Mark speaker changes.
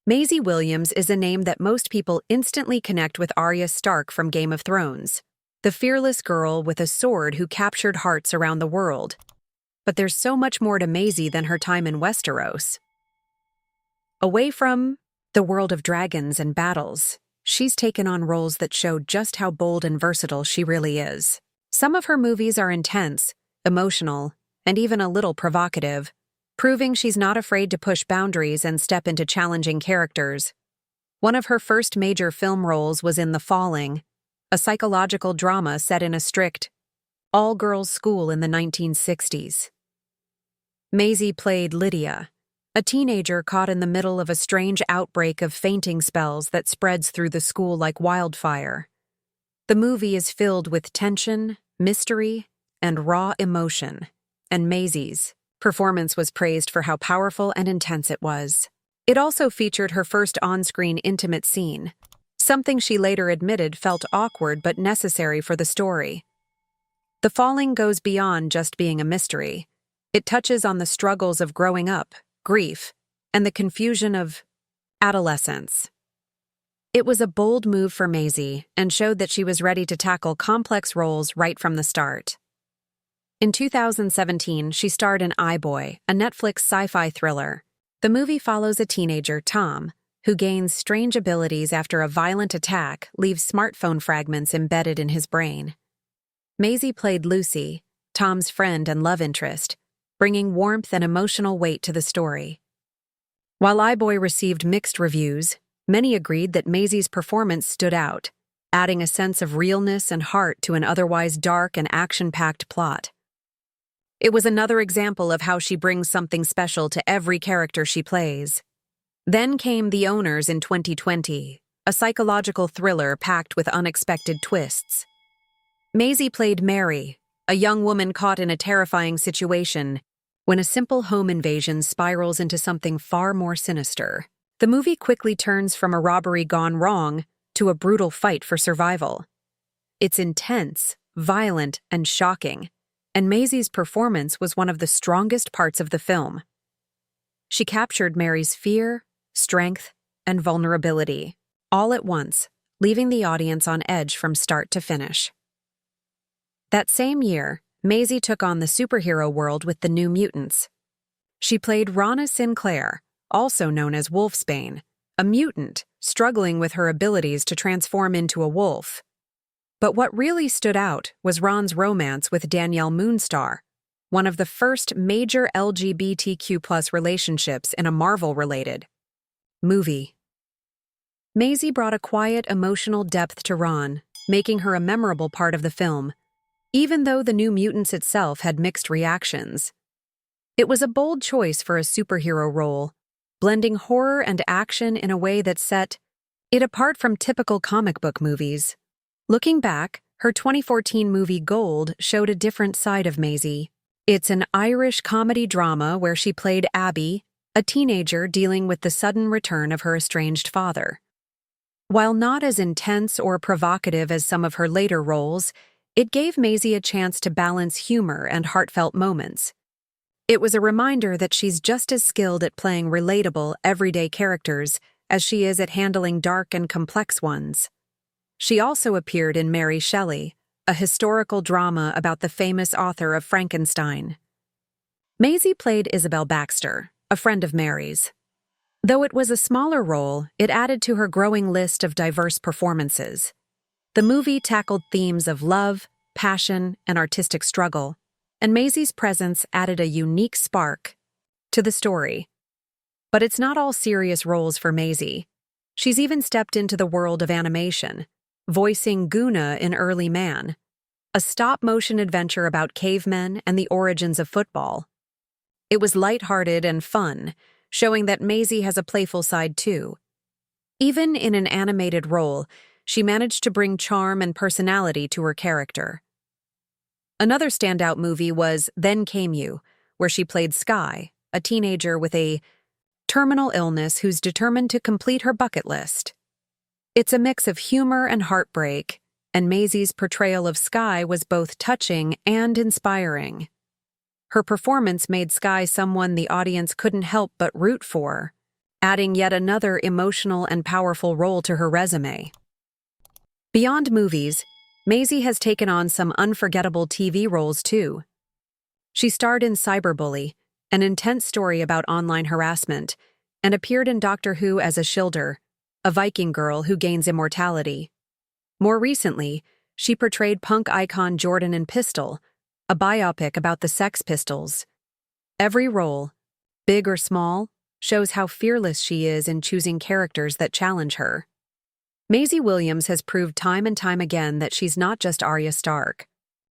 Speaker 1: Maisie Williams is a name that most people instantly connect with Arya Stark from Game of Thrones, the fearless girl with a sword who captured hearts around the world. But there's so much more to Maisie than her time in Westeros. Away from the world of dragons and battles, she's taken on roles that show just how bold and versatile she really is. Some of her movies are intense, emotional, and even a little provocative, proving she's not afraid to push boundaries and step into challenging characters. One of her first major film roles was in The Falling, a psychological drama set in a strict, all-girls school in the 1960s. Maisie played Lydia, a teenager caught in the middle of a strange outbreak of fainting spells that spreads through the school like wildfire. The movie is filled with tension, mystery, and raw emotion, and Maisie's performance was praised for how powerful and intense it was. It also featured her first on-screen intimate scene, something she later admitted felt awkward but necessary for the story. The Falling goes beyond just being a mystery. It touches on the struggles of growing up, grief, and the confusion of adolescence. It was a bold move for Maisie and showed that she was ready to tackle complex roles right from the start. In 2017, she starred in iBoy, a Netflix sci-fi thriller. The movie follows a teenager, Tom, who gains strange abilities after a violent attack leaves smartphone fragments embedded in his brain. Maisie played Lucy, Tom's friend and love interest, bringing warmth and emotional weight to the story. While iBoy received mixed reviews, many agreed that Maisie's performance stood out, adding a sense of realness and heart to an otherwise dark and action-packed plot. It was another example of how she brings something special to every character she plays. Then came The Owners in 2020, a psychological thriller packed with unexpected twists. Maisie played Mary, a young woman caught in a terrifying situation when a simple home invasion spirals into something far more sinister. The movie quickly turns from a robbery gone wrong to a brutal fight for survival. It's intense, violent, and shocking, and Maisie's performance was one of the strongest parts of the film. She captured Mary's fear, strength, and vulnerability, all at once, leaving the audience on edge from start to finish. That same year, Maisie took on the superhero world with the New Mutants. She played Rana Sinclair, also known as Wolfsbane, a mutant struggling with her abilities to transform into a wolf. But what really stood out was Ron's romance with Danielle Moonstar, one of the first major LGBTQ+ relationships in a Marvel-related movie. Maisie brought a quiet, emotional depth to Ron, making her a memorable part of the film, even though the New Mutants itself had mixed reactions. It was a bold choice for a superhero role, blending horror and action in a way that set it apart from typical comic book movies. Looking back, her 2014 movie Gold showed a different side of Maisie. It's an Irish comedy drama where she played Abby, a teenager dealing with the sudden return of her estranged father. While not as intense or provocative as some of her later roles, it gave Maisie a chance to balance humor and heartfelt moments. It was a reminder that she's just as skilled at playing relatable, everyday characters as she is at handling dark and complex ones. She also appeared in Mary Shelley, a historical drama about the famous author of Frankenstein. Maisie played Isabel Baxter, a friend of Mary's. Though it was a smaller role, it added to her growing list of diverse performances. The movie tackled themes of love, passion, and artistic struggle, and Maisie's presence added a unique spark to the story. But it's not all serious roles for Maisie. She's even stepped into the world of animation, voicing Guna in Early Man, a stop-motion adventure about cavemen and the origins of football. It was lighthearted and fun, showing that Maisie has a playful side too. Even in an animated role, she managed to bring charm and personality to her character. Another standout movie was Then Came You, where she played Skye, a teenager with a terminal illness who's determined to complete her bucket list. It's a mix of humor and heartbreak, and Maisie's portrayal of Skye was both touching and inspiring. Her performance made Skye someone the audience couldn't help but root for. adding yet another emotional and powerful role to her resume. Beyond movies, Maisie has taken on some unforgettable TV roles too. She starred in Cyberbully, an intense story about online harassment, and appeared in Doctor Who as Ashildr, a Viking girl who gains immortality. More recently, she portrayed punk icon Jordan in Pistol, a biopic about the Sex Pistols. Every role, big or small, shows how fearless she is in choosing characters that challenge her. Maisie Williams has proved time and time again that she's not just Arya Stark.